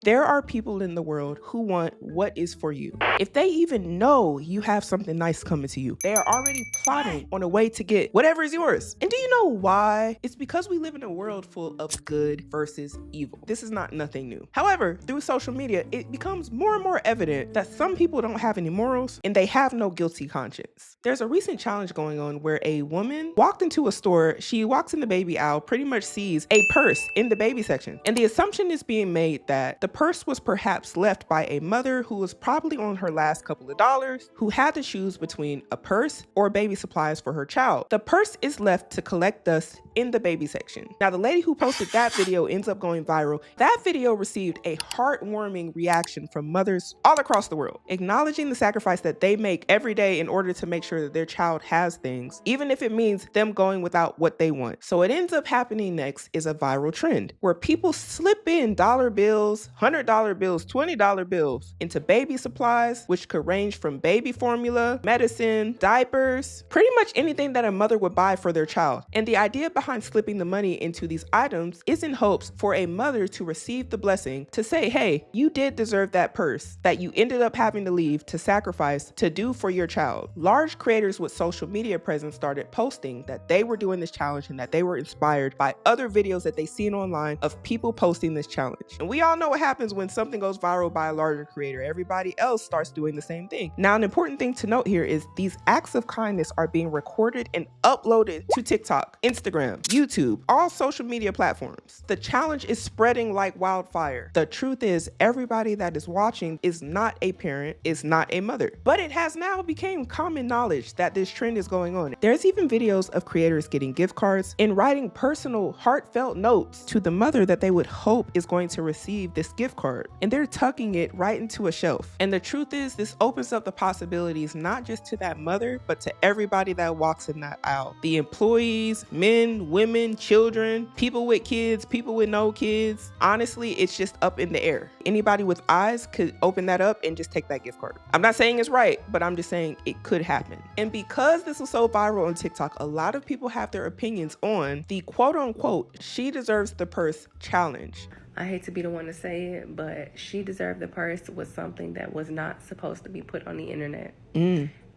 There are people in the world who want what is for you. If they even know you have something nice coming to you, they are already plotting on a way to get whatever is yours. And do you know why? It's because we live in a world full of good versus evil. This is not nothing new. However, through social media, it becomes more and more evident that some people don't have any morals and they have no guilty conscience. There's a recent challenge going on where a woman walked into a store, she walks in the baby aisle, pretty much sees a purse in the baby section. And the assumption is being made that the purse was perhaps left by a mother who was probably on her last couple of dollars, who had to choose between a purse or baby supplies for her child. The purse is left to collect dust in the baby section. Now, the lady who posted that video ends up going viral. That video received a heartwarming reaction from mothers all across the world, acknowledging the sacrifice that they make every day in order to make sure that their child has things, even if it means them going without what they want. So what ends up happening next is a viral trend where people slip in dollar bills, $100 bills, $20 bills into baby supplies, which could range from baby formula, medicine, diapers, pretty much anything that a mother would buy for their child. And the idea behind slipping the money into these items is in hopes for a mother to receive the blessing to say, hey, you did deserve that purse that you ended up having to leave to sacrifice to do for your child. Large creators with social media presence started posting that they were doing this challenge and that they were inspired by other videos that they seen online of people posting this challenge. And we all know what happens when something goes viral by a larger creator. Everybody else starts doing the same thing. Now, an important thing to note here is these acts of kindness are being recorded and uploaded to TikTok, Instagram, YouTube, all social media platforms. The challenge is spreading like wildfire. The truth is, everybody that is watching is not a parent, is not a mother. But it has now become common knowledge that this trend is going on. There's even videos of creators getting gift cards and writing personal, heartfelt notes to the mother that they would hope is going to receive this gift card. And they're tucking it right into a shelf. And the truth is, this opens up the possibilities not just to that mother, but to everybody that walks in that aisle. The employees, men, women, children, people with kids, people with no kids. Honestly, it's just up in the air. Anybody with eyes could open that up and just take that gift card. I'm not saying it's right, but I'm just saying it could happen. And because this was so viral on TikTok, a lot of people have their opinions on the quote unquote, she deserves the purse challenge. I hate to be the one to say it, but she deserved the purse was something that was not supposed to be put on the internet.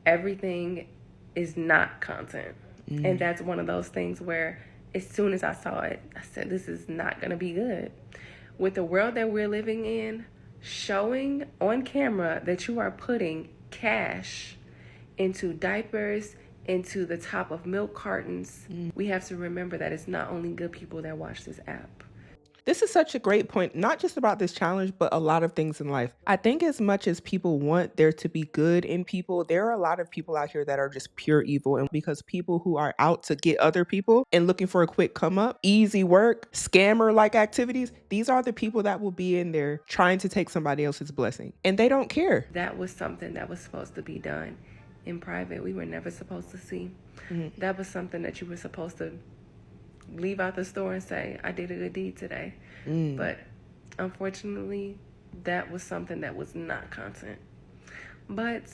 Everything is not content. And that's one of those things where as soon as I saw it, I said, this is not going to be good. With the world that we're living in, showing on camera that you are putting cash into diapers, into the top of milk cartons, we have to remember that it's not only good people that watch this app. This is such a great point, not just about this challenge, but a lot of things in life. I think as much as people want there to be good in people, there are a lot of people out here that are just pure evil. And because people who are out to get other people and looking for a quick come up, easy work, scammer-like activities, these are the people that will be in there trying to take somebody else's blessing. And they don't care. That was something that was supposed to be done in private. We were never supposed to see. That was something that you were supposed to leave out the store and say, I did a good deed today. But unfortunately, that was something that was not content. But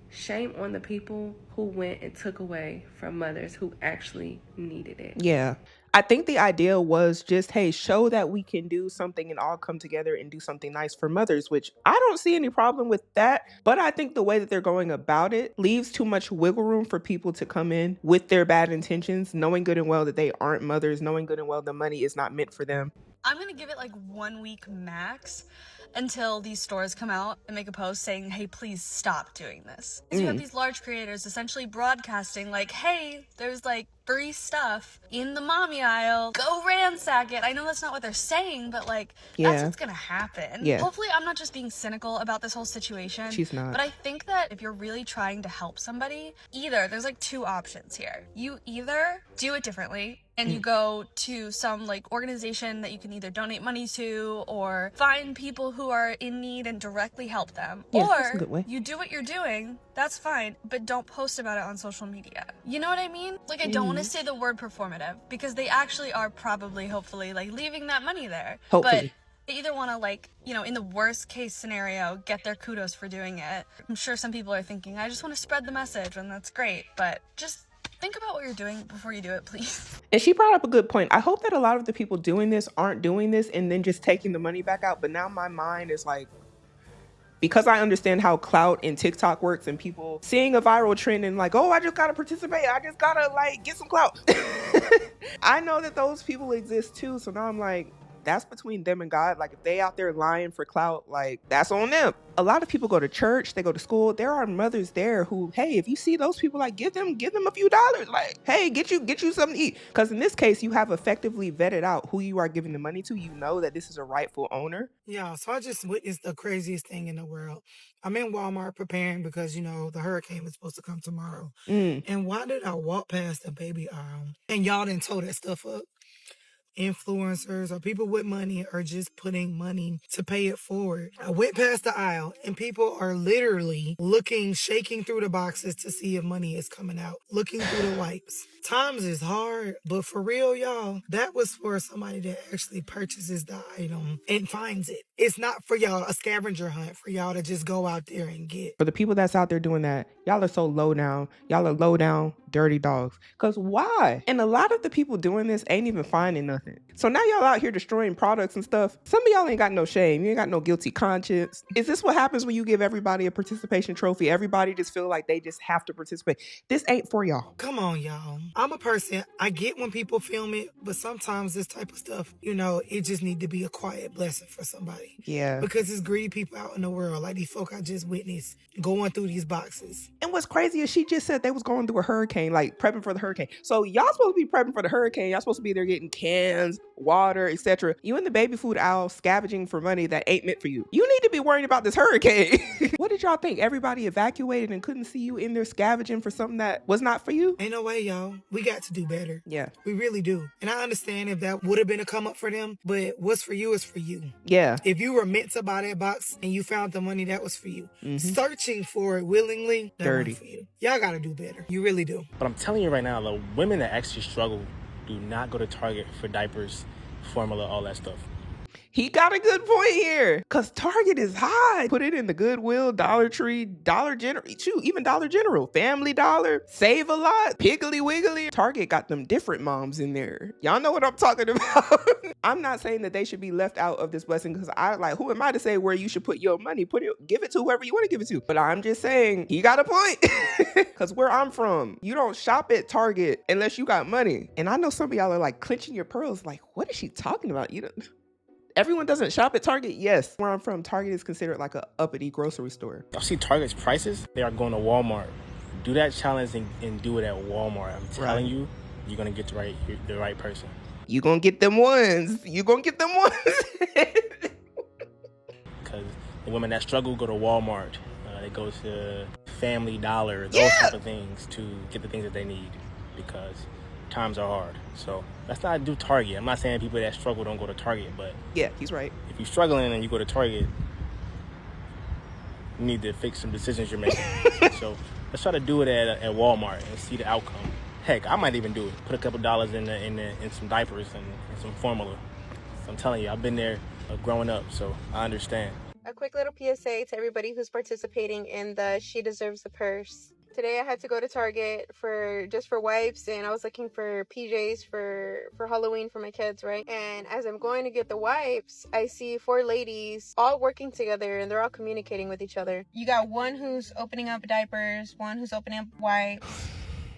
shame on the people who went and took away from mothers who actually needed it. Yeah. I think the idea was just, hey, show that we can do something and all come together and do something nice for mothers, which I don't see any problem with that. But I think the way that they're going about it leaves too much wiggle room for people to come in with their bad intentions, knowing good and well that they aren't mothers, knowing good and well the money is not meant for them. I'm going to give it like 1 week max until these stores come out and make a post saying, hey, please stop doing this. You have these large creators essentially broadcasting like, hey, there's like free stuff in the mommy aisle. Go ransack it. I know that's not what they're saying, but like, that's what's going to happen. Yeah. Hopefully I'm not just being cynical about this whole situation. She's not. But I think that if you're really trying to help somebody, there's like 2 options here. You either do it differently and you go to some like organization that you can either donate money to or find people who are in need and directly help them. That's a good way. You do what you're doing, that's fine, but don't post about it on social media. You know what I mean? Like, I don't want to say the word performative because they actually are probably, hopefully, like leaving that money there. Hopefully. But they either want to, like, you know, in the worst case scenario, get their kudos for doing it. I'm sure some people are thinking, I just want to spread the message, and that's great, but just Think about what you're doing before you do it, please. And she brought up a good point. I hope that a lot of the people doing this aren't doing this and then just taking the money back out. But now my mind is like, because I understand how Clout and TikTok works and people seeing a viral trend and like, oh, I just gotta participate. I just gotta like get some clout. I know that those people exist too. So now I'm like, that's between them and God. Like if they out there lying for clout, like that's on them. A lot of people go to church, they go to school. There are mothers there who, hey, if you see those people, like give them a few dollars. Like, hey, get you something to eat. Because in this case, you have effectively vetted out who you are giving the money to. You know that this is a rightful owner. Yeah, so I just witnessed the craziest thing in the world. I'm in Walmart preparing because, the hurricane was supposed to come tomorrow. And why did I walk past the baby aisle and y'all didn't tow that stuff up? Influencers or people with money are just putting money to pay it forward. I went past the aisle and people are literally shaking through the boxes to see if money is coming out, looking through the wipes. Times is hard, but for real, y'all, that was for somebody that actually purchases the item and finds it. It's not for y'all a scavenger hunt for y'all to just go out there and get. For the people that's out there doing that, y'all are so low down. Y'all are low down, dirty dogs. Because why? And a lot of the people doing this ain't even finding nothing. So now y'all out here destroying products and stuff. Some of y'all ain't got no shame. You ain't got no guilty conscience. Is this what happens when you give everybody a participation trophy? Everybody just feel like they just have to participate. This ain't for y'all. Come on, y'all. I'm a person. I get when people film it, but sometimes this type of stuff, it just need to be a quiet blessing for somebody. Yeah. Because it's greedy people out in the world, like these folk I just witnessed going through these boxes. And what's crazy is she just said they was going through a hurricane, like prepping for the hurricane. So y'all supposed to be prepping for the hurricane. Y'all supposed to be there getting cans, water, etc. You in the baby food aisle scavenging for money that ain't meant for you. You need to be worrying about this hurricane. What did y'all think? Everybody evacuated and couldn't see you in there scavenging for something that was not for you? Ain't no way, y'all. We got to do better. Yeah. We really do. And I understand if that would have been a come up for them, but what's for you is for you. Yeah. If you were meant to buy that box and you found the money, that was for you. Searching for it willingly, that Dirty. wasn't for you. Y'all got to do better. You really do. But I'm telling you right now, the women that actually struggle do not go to Target for diapers, formula, all that stuff. He got a good point here. Because Target is high. Put it in the Goodwill, Dollar Tree, Dollar General, shoot, even Dollar General, Family Dollar, Save a Lot, Piggly Wiggly. Target got them different moms in there. Y'all know what I'm talking about. I'm not saying that they should be left out of this blessing because who am I to say where you should put your money? Give it to whoever you want to give it to. But I'm just saying, he got a point. Because where I'm from, you don't shop at Target unless you got money. And I know some of y'all are like clenching your pearls like, what is she talking about? Everyone doesn't shop at Target. Yes, where I'm from, Target is considered like a uppity grocery store. Y'all see Target's prices? They are going to Walmart. Do that challenge and do it at Walmart. I'm telling you, you're going to get the right person. You going to get them ones. Because the women that struggle go to Walmart. They go to Family Dollar, those type of things to get the things that they need because times are hard. So let's not do Target. I'm not saying people that struggle don't go to Target, but yeah, he's right. If you're struggling and you go to Target, you need to fix some decisions you're making. So let's try to do it at Walmart and see the outcome. Heck, I might even do it. Put a couple dollars in some diapers and some formula. So I'm telling you, I've been there growing up, so I understand. A quick little PSA to everybody who's participating in the She Deserves the Purse. Today I had to go to Target for wipes, and I was looking for PJs for Halloween for my kids, right? And as I'm going to get the wipes, I see 4 ladies all working together, and they're all communicating with each other. You got one who's opening up diapers, one who's opening up wipes.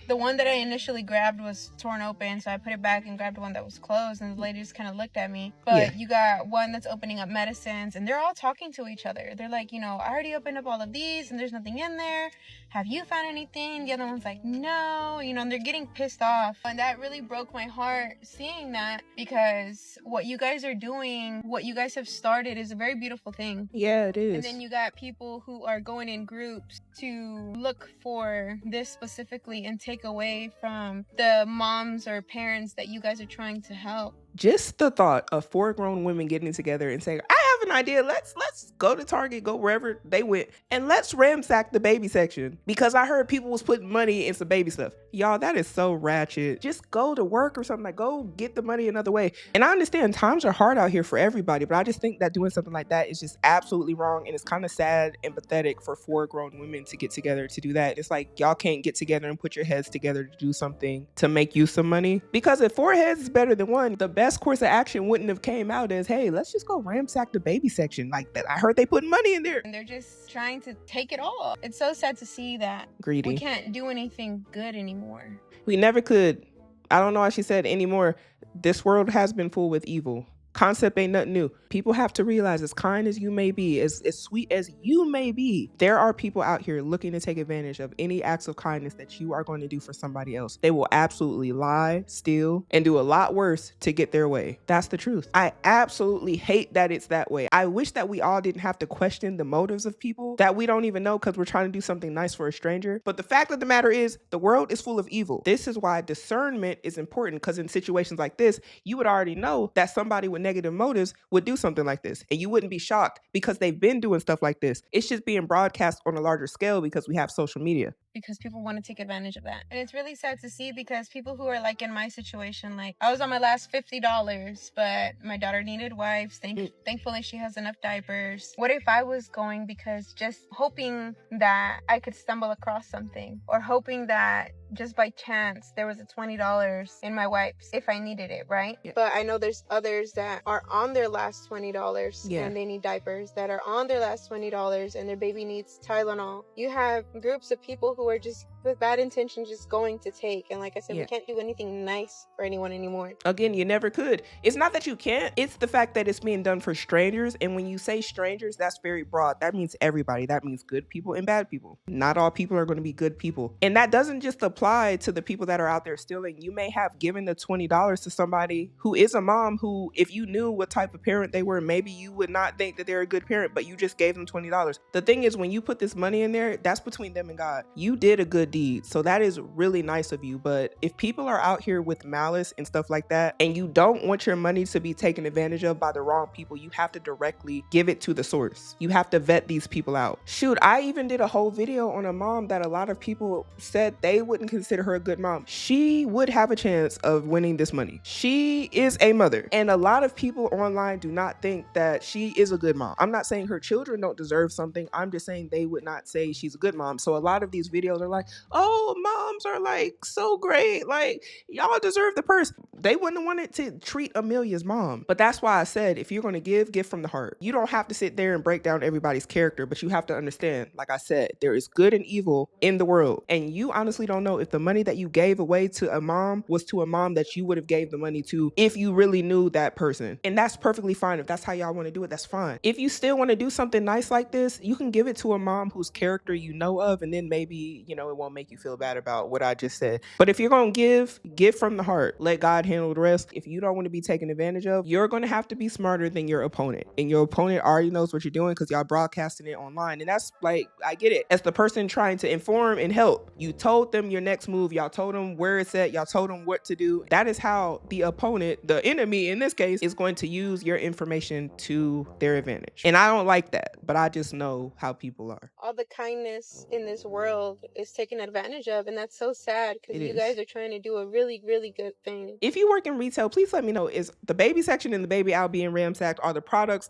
The one that I initially grabbed was torn open, so I put it back and grabbed one that was closed, and the lady just kind of looked at me. But you got one that's opening up medicines, and they're all talking to each other. They're like, I already opened up all of these, and there's nothing in there. Have you found anything? The other one's like, no, and they're getting pissed off. And that really broke my heart seeing that, because what you guys are doing, what you guys have started is a very beautiful thing. Yeah, it is. And then you got people who are going in groups to look for this specifically and take away from the moms or parents that you guys are trying to help. Just the thought of 4 grown women getting together and saying, I have an an idea. Let's go to Target, go wherever they went, and let's ransack the baby section, because I heard people was putting money in some baby stuff. Y'all, that is so ratchet. Just go to work or something. Like, go get the money another way. And I understand times are hard out here for everybody, but I just think that doing something like that is just absolutely wrong, and it's kind of sad and pathetic for 4 grown women to get together to do that. It's like, y'all can't get together and put your heads together to do something to make you some money, because if 4 heads is better than 1, the best course of action wouldn't have came out as, hey, let's just go ransack the baby section. Like, that I heard they put money in there, and they're just trying to take it all. It's so sad to see that greedy. We can't do anything good anymore. We never could. I don't know why she said anymore. This world has been full with evil. Concept ain't nothing new. People have to realize, as kind as you may be, as sweet as you may be, there are people out here looking to take advantage of any acts of kindness that you are going to do for somebody else. They will absolutely lie, steal, and do a lot worse to get their way. That's the truth. I absolutely hate that it's that way. I wish that we all didn't have to question the motives of people that we don't even know because we're trying to do something nice for a stranger. But the fact of the matter is, the world is full of evil. This is why discernment is important, because in situations like this, you would already know that somebody with negative motives would do something like this, and you wouldn't be shocked because they've been doing stuff like this. It's just being broadcast on a larger scale because we have social media. Because people want to take advantage of that. And it's really sad to see, because people who are like in my situation, like I was on my last $50, but my daughter needed wipes. Thankfully she has enough diapers. What if I was going because just hoping that I could stumble across something, or hoping that just by chance there was a $20 in my wipes if I needed it, right? Yeah. But I know there's others that are on their last $20 and they need diapers, that are on their last $20 and their baby needs Tylenol. You have groups of people who are just with bad intentions just going to take. And like I said, we can't do anything nice for anyone anymore. Again, you never could. It's not that you can't. It's the fact that it's being done for strangers. And when you say strangers, that's very broad. That means everybody. That means good people and bad people. Not all people are going to be good people. And that doesn't just apply to the people that are out there stealing. You may have given the $20 to somebody who is a mom who, if you knew what type of parent they were, maybe you would not think that they're a good parent, but you just gave them $20. The thing is, when you put this money in there, that's between them and God. You did a good deed. So that is really nice of you. But if people are out here with malice and stuff like that, and you don't want your money to be taken advantage of by the wrong people, you have to directly give it to the source. You have to vet these people out. Shoot, I even did a whole video on a mom that a lot of people said they wouldn't consider her a good mom. She would have a chance of winning this money. She is a mother. And a lot of people online do not think that she is a good mom. I'm not saying her children don't deserve something. I'm just saying they would not say she's a good mom. So a lot of these videos are like, oh, moms are like so great, like y'all deserve the purse. They wouldn't have wanted to treat Amelia's mom. But that's why I said, if you're going to give from the heart. You don't have to sit there and break down everybody's character, but you have to understand, like I said, there is good and evil in the world. And you honestly don't know if the money that you gave away to a mom was to a mom that you would have gave the money to if you really knew that person. And that's perfectly fine. If that's how y'all want to do it, that's fine. If you still want to do something nice like this, you can give it to a mom whose character you know of, and then maybe, it won't make you feel bad about what I just said. But if you're going to give from the heart. Let God handle the rest. If you don't want to be taken advantage of, you're going to have to be smarter than your opponent. And your opponent already knows what you're doing because y'all broadcasting it online. And that's like, I get it. As the person trying to inform and help, you told them your next move. Y'all told them where it's at. Y'all told them what to do. That is how the opponent, the enemy in this case, is going to use your information to their advantage. And I don't like that, but I just know how people are. All the kindness in this world is taken advantage of, and that's so sad because you guys are trying to do a really, really good thing. If you work in retail, please let me know, is the baby section and the baby aisle being ransacked? Are the products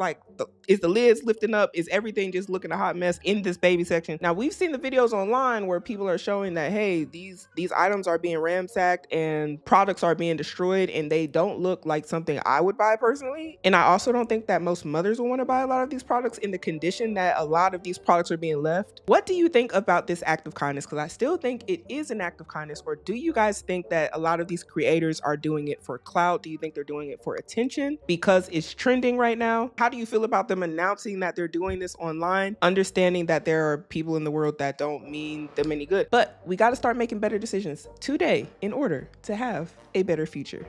is the lids lifting up? Is everything just looking a hot mess in this baby section? Now, we've seen the videos online where people are showing that, hey, these items are being ransacked and products are being destroyed, and they don't look like something I would buy personally. And I also don't think that most mothers will want to buy a lot of these products in the condition that a lot of these products are being left. What do you think about this act of kindness? Because I still think it is an act of kindness. Or do you guys think that a lot of these creators are doing it for clout? Do you think they're doing it for attention because it's trending right now? How do you feel about them announcing that they're doing this online, understanding that there are people in the world that don't mean them any good? But we got to start making better decisions today in order to have a better future.